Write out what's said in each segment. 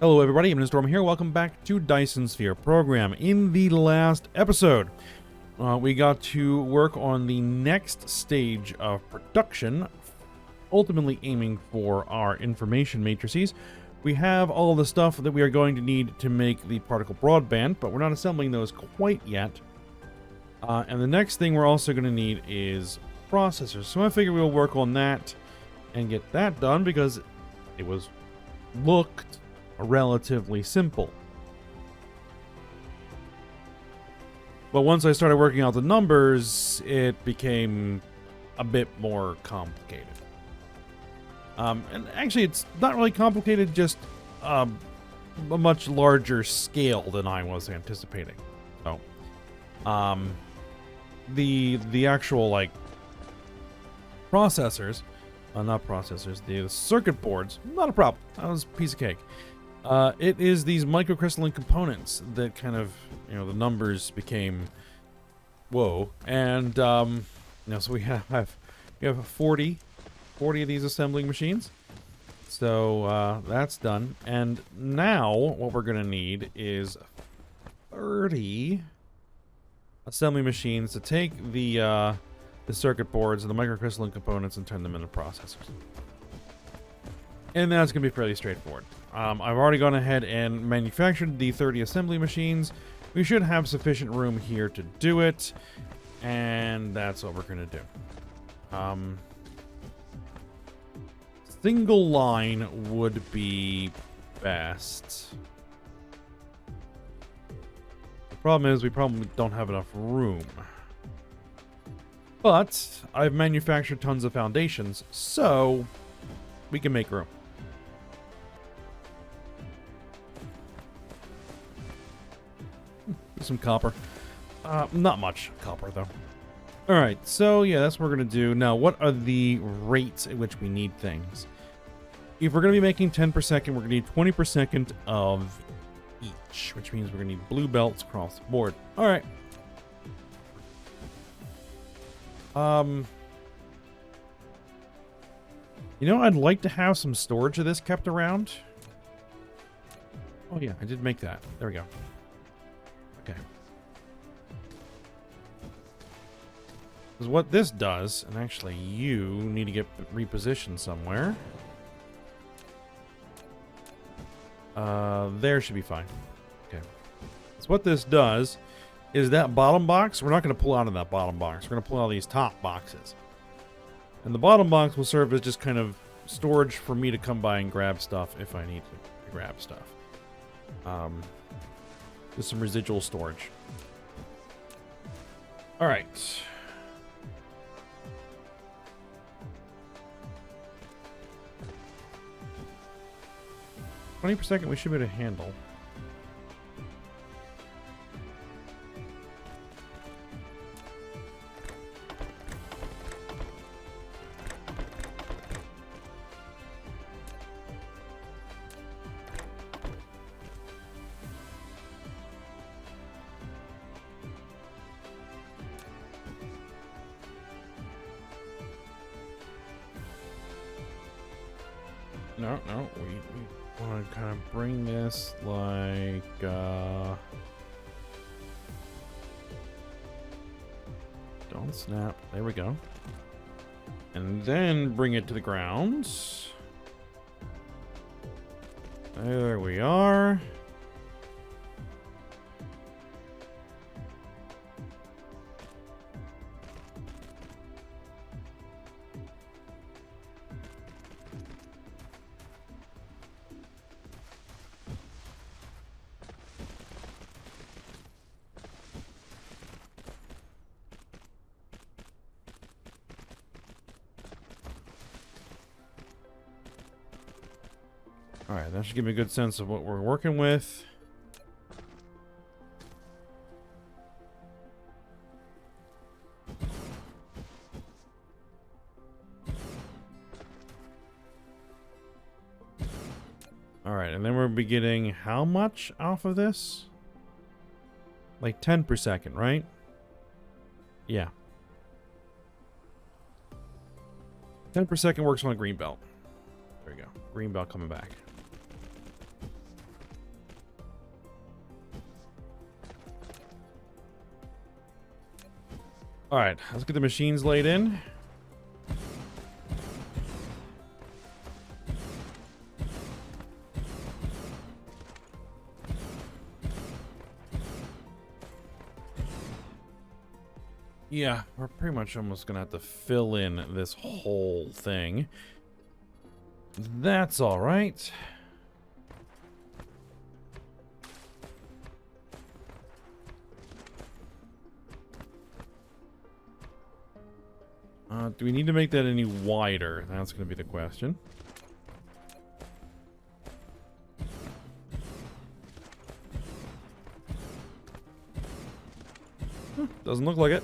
Hello everybody, I'm Storm here. Welcome back to Dyson Sphere Program. In the last episode, we got to work on the next stage of production, ultimately aiming for our information matrices. We have all the stuff that we are going to need to make the particle broadband, but we're not assembling those quite yet. And the next thing we're also going to need is processors. So I figure we'll work on that and get that done because it looked relatively simple. But once I started working out the numbers, it became a bit more complicated. And actually, it's not really complicated, just a much larger scale than I was anticipating. So, the actual, like, processors, not processors, the circuit boards, not a problem. That was a piece of cake. It is these microcrystalline components that kind of, the numbers became, whoa. And, so we have 40 of these assembling machines. So, that's done. And now, what we're going to need is 30 assembly machines to take the circuit boards and the microcrystalline components and turn them into processors. And that's going to be fairly straightforward. I've already gone ahead and manufactured the 30 assembly machines. We should have sufficient room here to do it. And that's what we're going to do. Single line would be best. The problem is we probably don't have enough room. But I've manufactured tons of foundations, so we can make room. Some copper. Not much copper, though. Alright, so yeah, that's what we're going to do. Now, what are the rates at which we need things? If we're going to be making 10 per second, we're going to need 20 per second of each, which means we're going to need blue belts across the board. Alright. I'd like to have some storage of this kept around. Oh yeah, I did make that. There we go. Okay. Because what this does, and actually you need to get repositioned somewhere. There should be fine. Okay. So what this does is that bottom box, we're not going to pull out of that bottom box. We're going to pull out these top boxes. And the bottom box will serve as just kind of storage for me to come by and grab stuff if I need to grab stuff. Just some residual storage. All right. 20 per second we should be able to handle. No, we want to kind of bring this like, don't snap. There we go. And then bring it to the ground. There we are. Alright, that should give me a good sense of what we're working with. Alright, and then we'll be getting how much off of this? Like 10 per second, right? Yeah. 10 per second works on a green belt. There we go. Green belt coming back. All right, let's get the machines laid in. Yeah, we're pretty much almost gonna have to fill in this whole thing. That's all right. Do we need to make that any wider? That's gonna be the question. Doesn't look like it.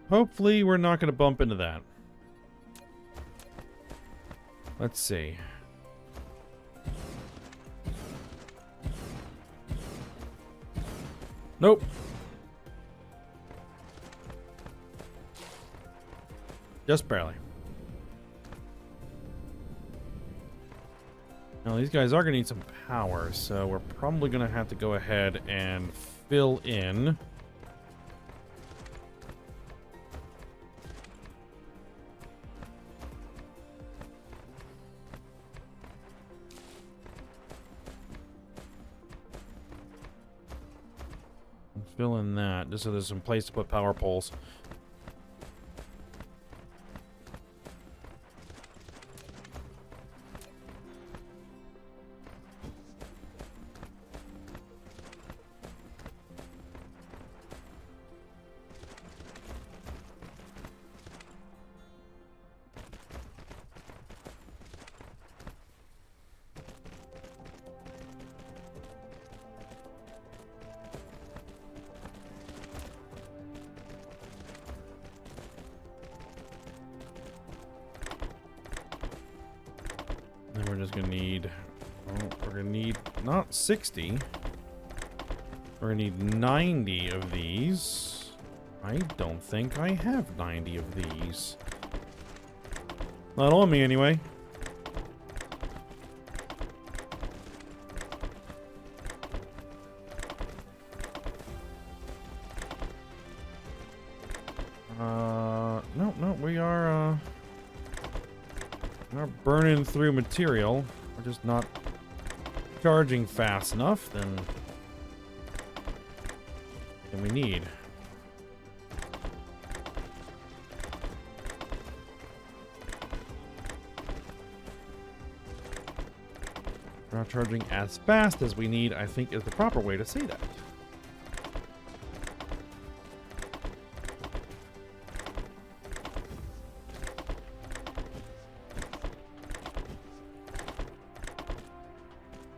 Hopefully we're not going to bump into that. Let's see. Nope. Just barely. Now these guys are going to need some power, so we're probably going to have to go ahead and fill in. Fill in that, just so there's some place to put power poles. And we're just gonna need, well, we're gonna need not 60. We're gonna need 90 of these. I don't think I have 90 of these. Not on me anyway. No, we are burning through material. We're just not charging fast enough than we need. We're not charging as fast as we need, I think, is the proper way to say that.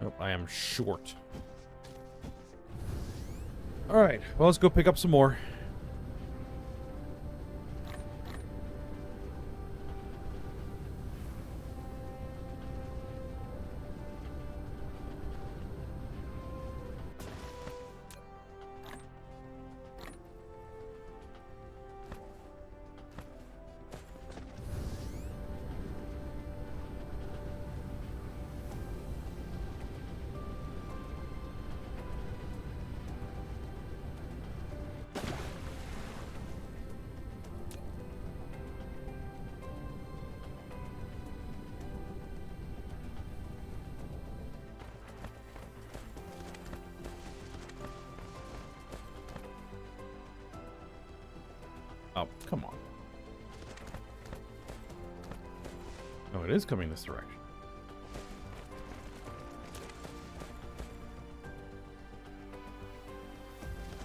Nope, I am short. Alright, well, let's go pick up some more. Oh, come on. Oh, it is coming this direction.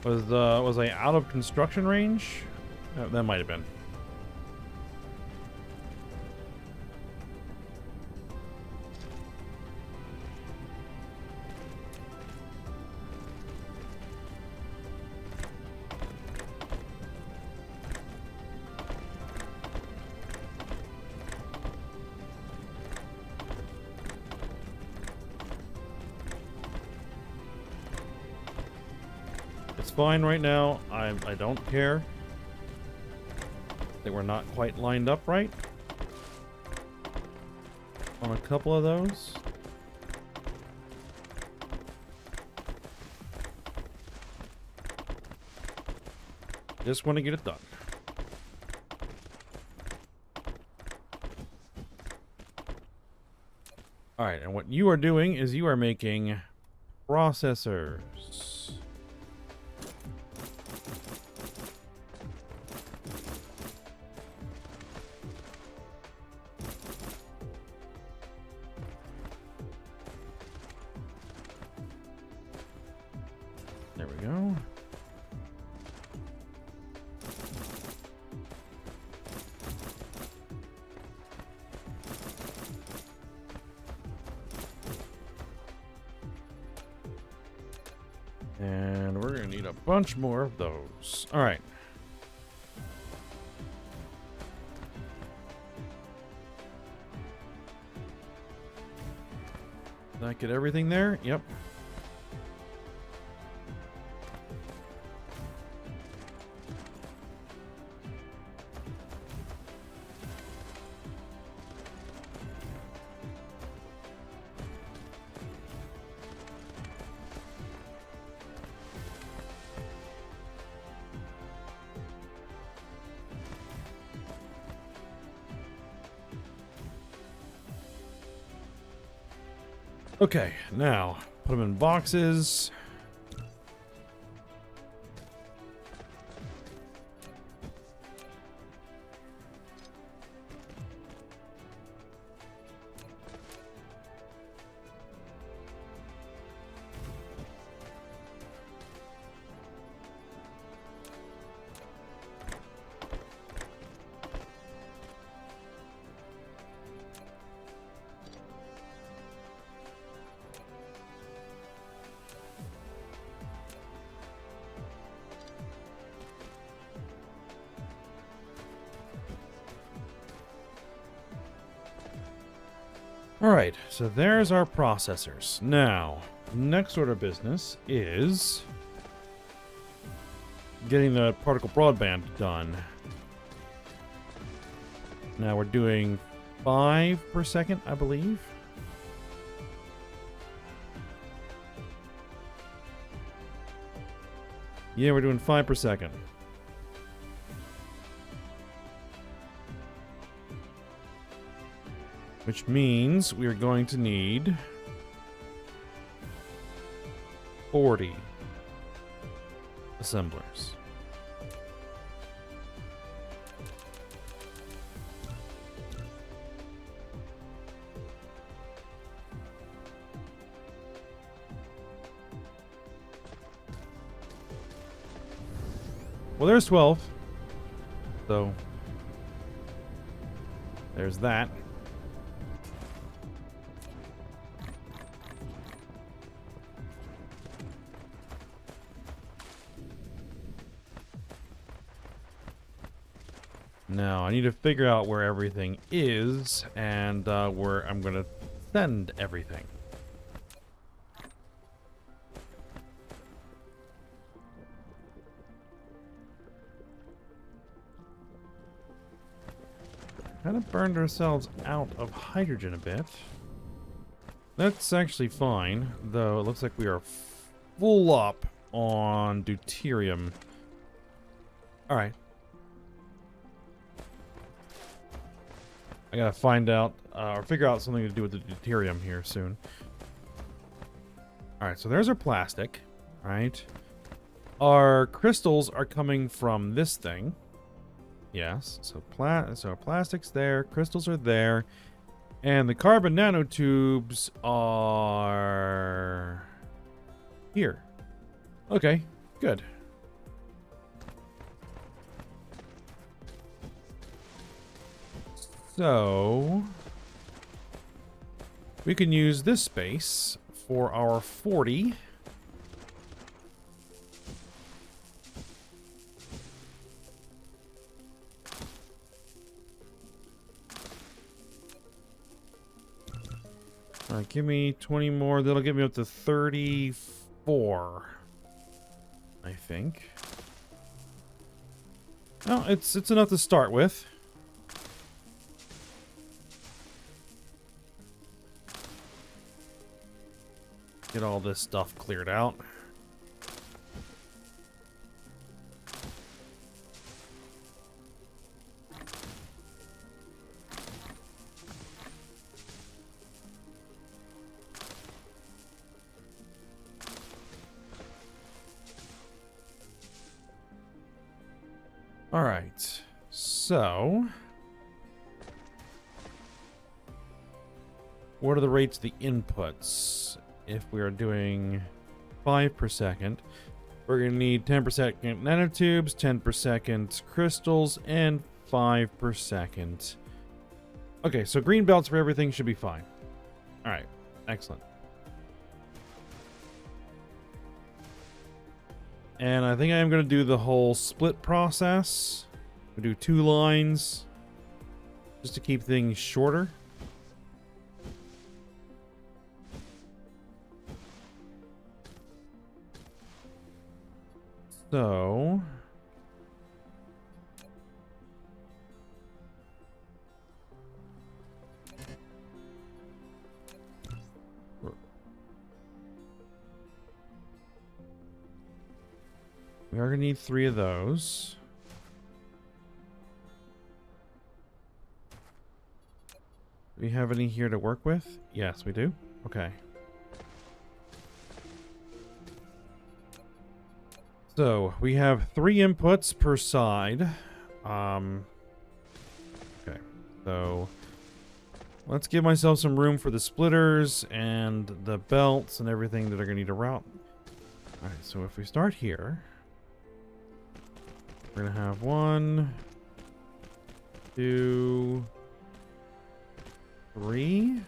Was I out of construction range? That might have been. fine right now. I don't care that we're not quite lined up right on a couple of those. Just want to get it done. Alright, and what you are doing is you are making processors. There we go. And we're going to need a bunch more of those. All right. Did I get everything there? Yep. Okay, now put them in boxes. Alright, so there's our processors. Now, next order of business is getting the particle broadband done. Now we're doing 5 per second, I believe. Yeah, we're doing 5 per second. Which means we are going to need 40 assemblers. Well, there's 12. So there's that. Now, I need to figure out where everything is and where I'm going to send everything. Kind of burned ourselves out of hydrogen a bit. That's actually fine, though it looks like we are full up on deuterium. Alright. I gotta find out, or figure out something to do with the deuterium here soon. Alright, so there's our plastic. Alright. Our crystals are coming from this thing. Yes, so plastic's there, crystals are there, and the carbon nanotubes are here. Okay, good. So we can use this space for our 40. Give me 20 more. That'll get me up to 34. I think. No, it's enough to start with. Get all this stuff cleared out. All right, so what are the rates of the inputs? If we are doing 5 per second, we're going to need 10 per second nanotubes, 10 per second crystals, and 5 per second. Okay, so green belts for everything should be fine. All right, excellent. And I think I am going to do the whole split process. We do 2 lines just to keep things shorter. So we are going to need 3 of those. Do we have any here to work with? Yes, we do. Okay. So we have 3 inputs per side. Okay. So let's give myself some room for the splitters and the belts and everything that are going to need a route. All right. So if we start here, we're going to have 1, 2, 3.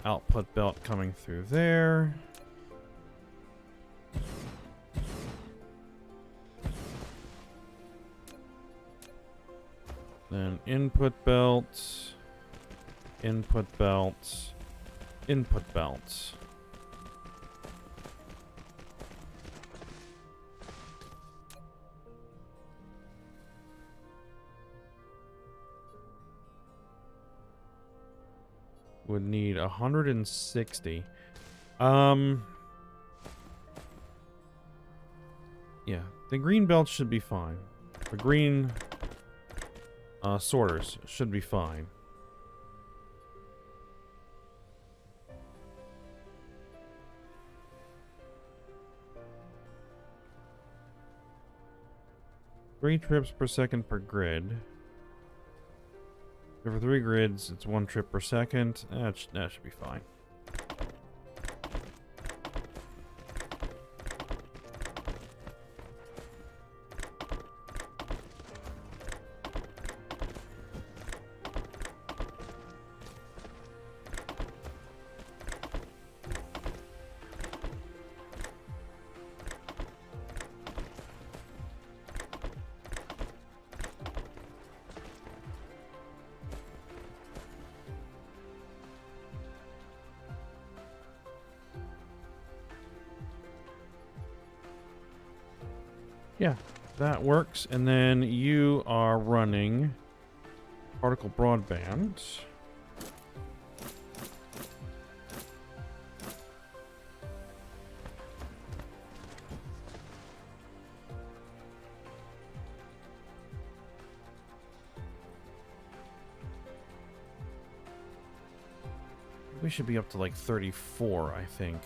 Output belt coming through there. Then input belt, input belt, input belt. Would need 160. Yeah, the green belts should be fine. The green sorters should be fine. Three trips per second per grid. So for 3 grids, it's 1 trip per second. That should be fine. Yeah, that works. And then you are running particle broadband. We should be up to like 34, I think.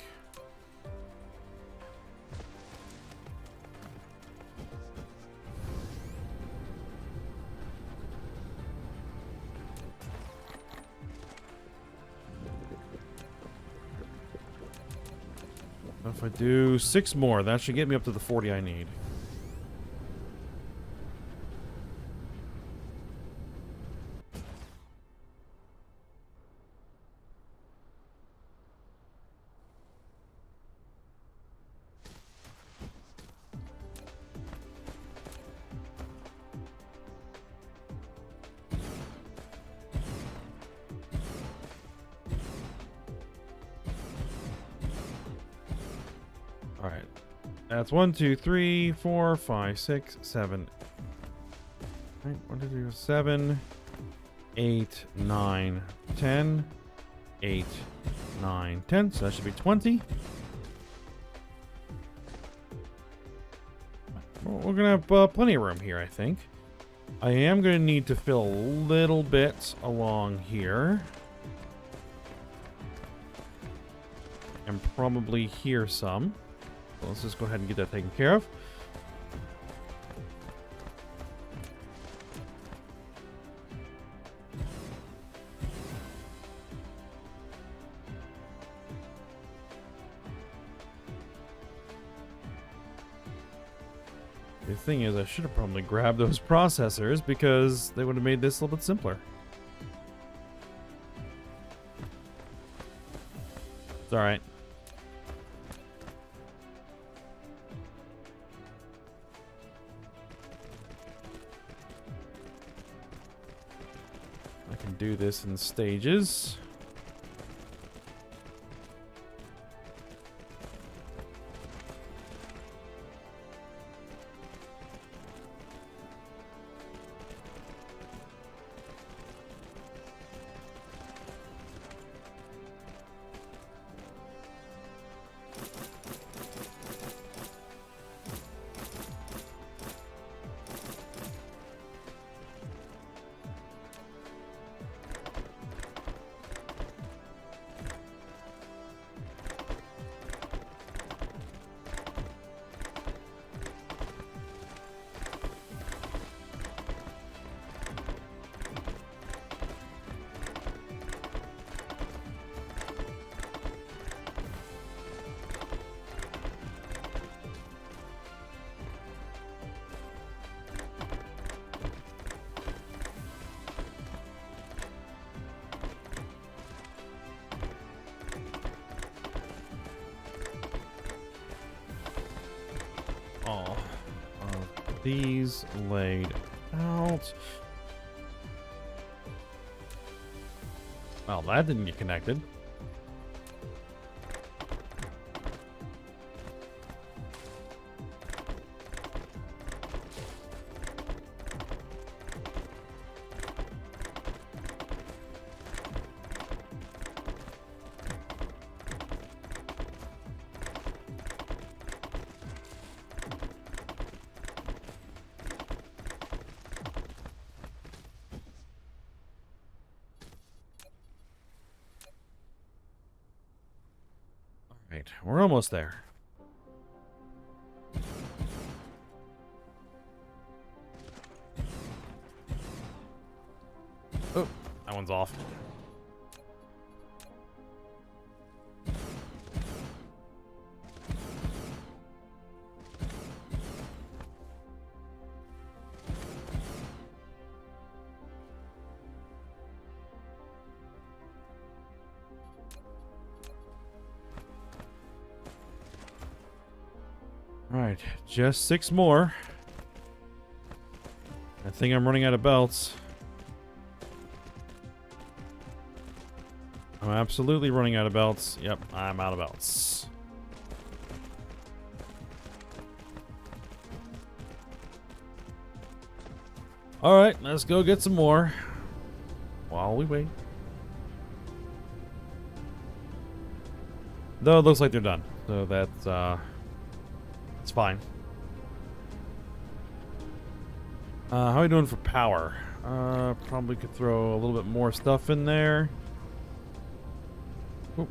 If I do 6 more, that should get me up to the 40 I need. That's 1, 2, 3, 4, 5, 6, 7. 1, 2, 3, 4, 7, 8, 9, 10. 8, 9, 10. So that should be 20. Well, we're going to have plenty of room here, I think. I am going to need to fill a little bit along here. And probably here some. So let's just go ahead and get that taken care of. The thing is, I should have probably grabbed those processors because they would have made this a little bit simpler. It's alright. I can do this in stages. All of these laid out. Well, that didn't get connected. Right, we're almost there. Oh, that one's off. Alright, just 6 more. I think I'm running out of belts. I'm absolutely running out of belts. Yep, I'm out of belts. Alright, let's go get some more while we wait. Though it looks like they're done. So that's it's fine. How are we doing for power? Probably could throw a little bit more stuff in there. Oop.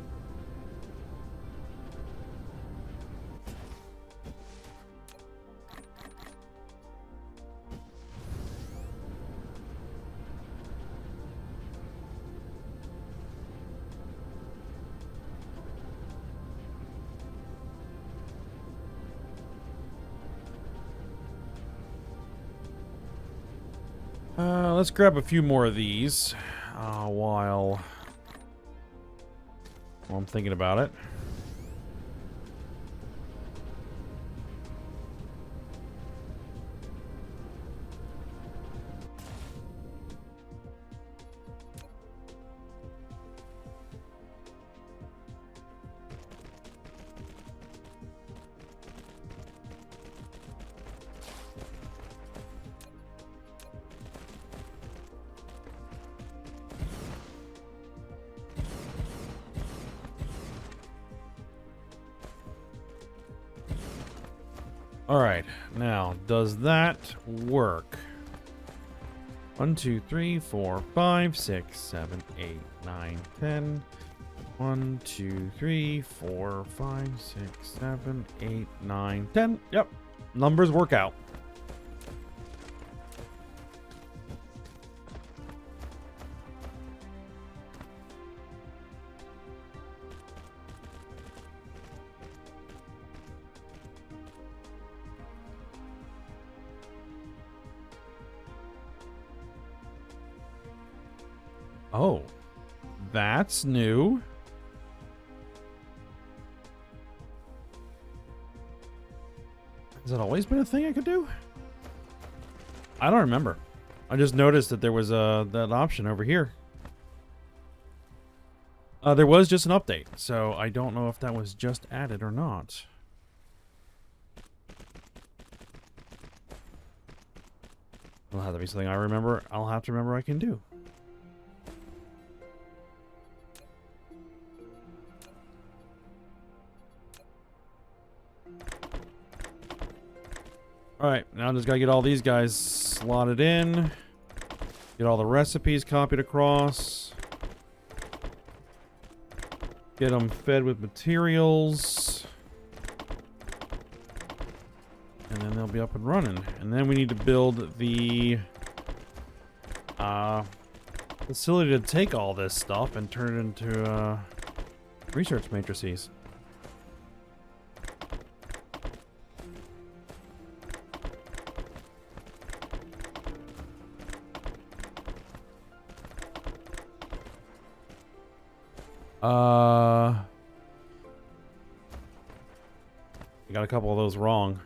Let's grab a few more of these while I'm thinking about it. Alright, now, does that work? 1, 2, 3, 4, 5, 6, 7, 8, 9, 10. 1, 2, 3, 4, 5, 6, 7, 8, 9, 10. Yep. Numbers work out. Oh, that's new. Has that always been a thing I could do? I don't remember. I just noticed that there was that option over here. There was just an update, so I don't know if that was just added or not. It'll have to be something I remember. I'll have to remember I can do. Alright, now I just gotta get all these guys slotted in. Get all the recipes copied across. Get them fed with materials. And then they'll be up and running. And then we need to build the facility to take all this stuff and turn it into research matrices. I got a couple of those wrong.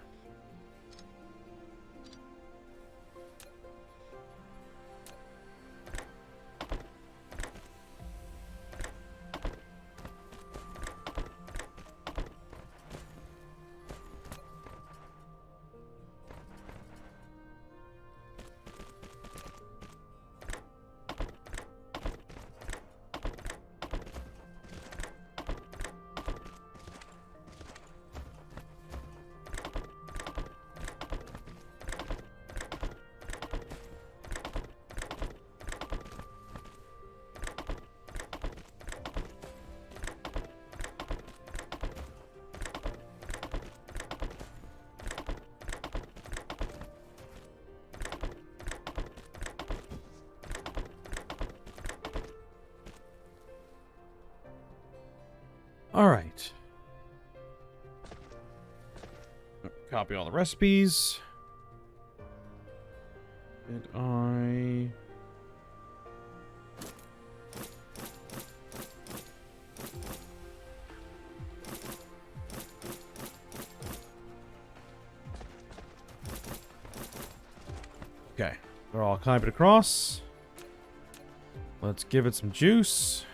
All right. Copy all the recipes. Did I... Okay, they're all copied across. Let's give it some juice.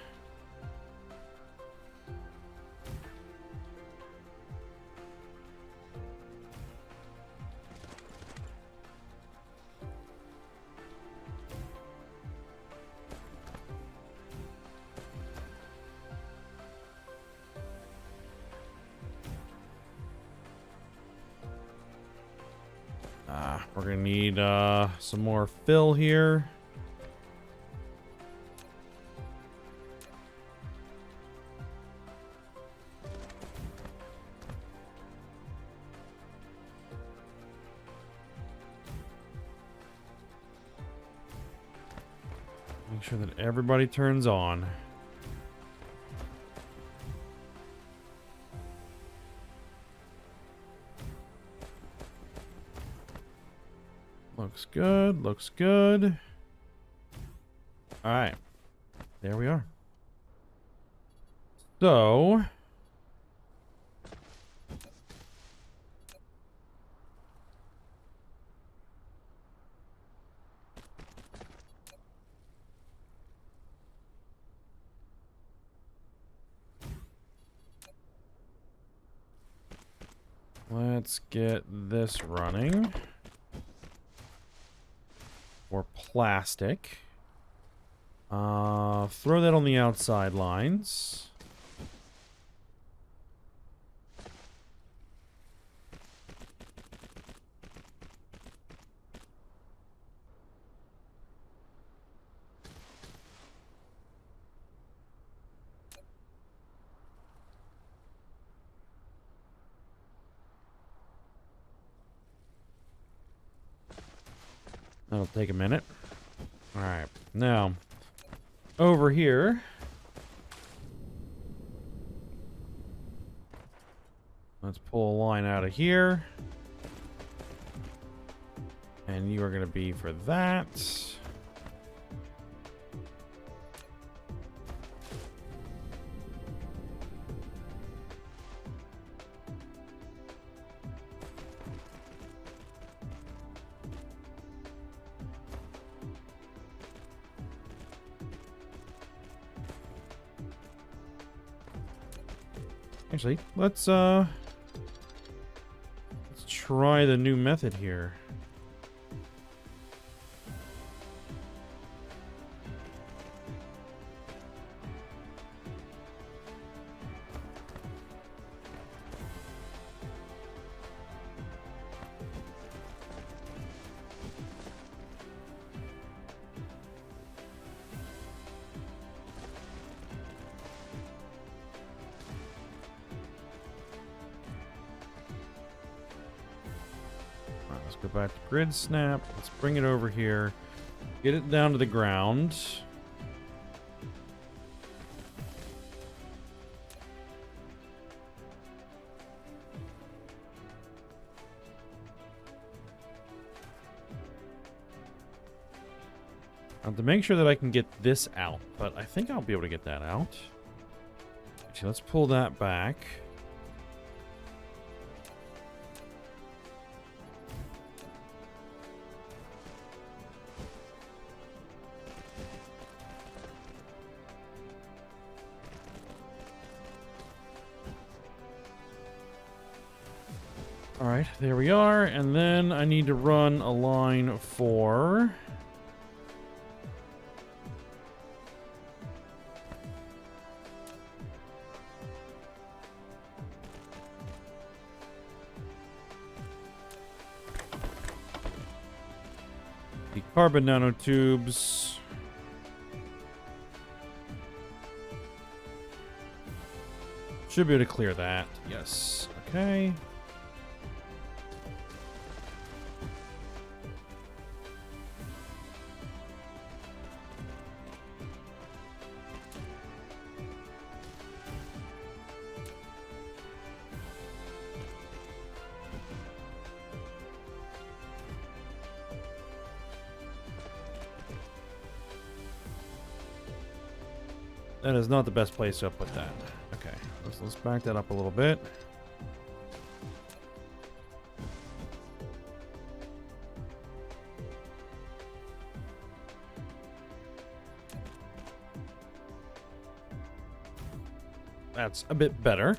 We're gonna need some more fill here. Make sure that everybody turns on. Looks good, looks good. All right, there we are. So, let's get this running. For plastic. Throw that on the outside lines. That'll take a minute. Alright, now, over here. Let's pull a line out of here. And you are going to be for that. Actually, let's try the new method here. Let's go back to grid snap. Let's bring it over here. Get it down to the ground. To make sure that I can get this out, but I think I'll be able to get that out. Actually, let's pull that back. All right, there we are. And then I need to run a line for... the carbon nanotubes. Should be able to clear that. Yes. Okay. That is not the best place to put that. Okay, let's back that up a little bit. That's a bit better.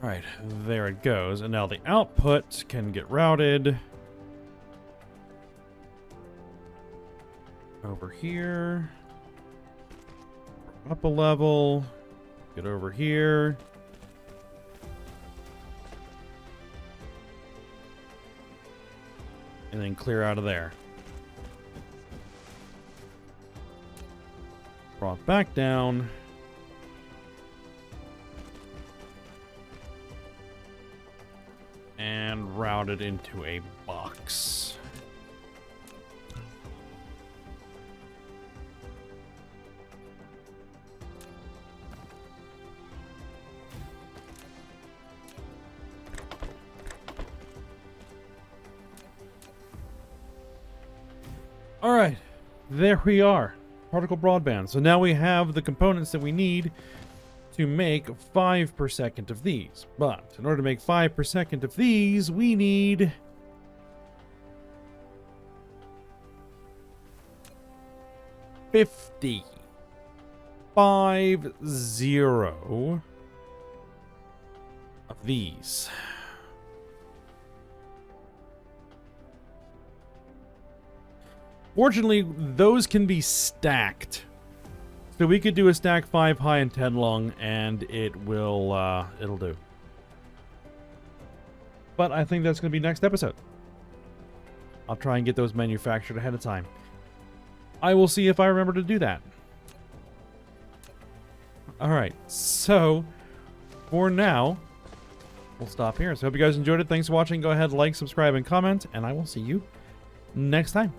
All right, there it goes. And now the output can get routed over here. Up a level. Get over here. And then clear out of there. Brought back down. And routed into a box. All right, there we are. Particle broadband. So now we have the components that we need to make 5 per second of these. But in order to make 5 per second of these, we need 50. 50 of these. Fortunately, those can be stacked. So we could do a stack 5 high and 10 long, and it'll do. But I think that's going to be next episode. I'll try and get those manufactured ahead of time. I will see if I remember to do that. Alright, so for now, we'll stop here. So I hope you guys enjoyed it. Thanks for watching. Go ahead, like, subscribe, and comment, and I will see you next time.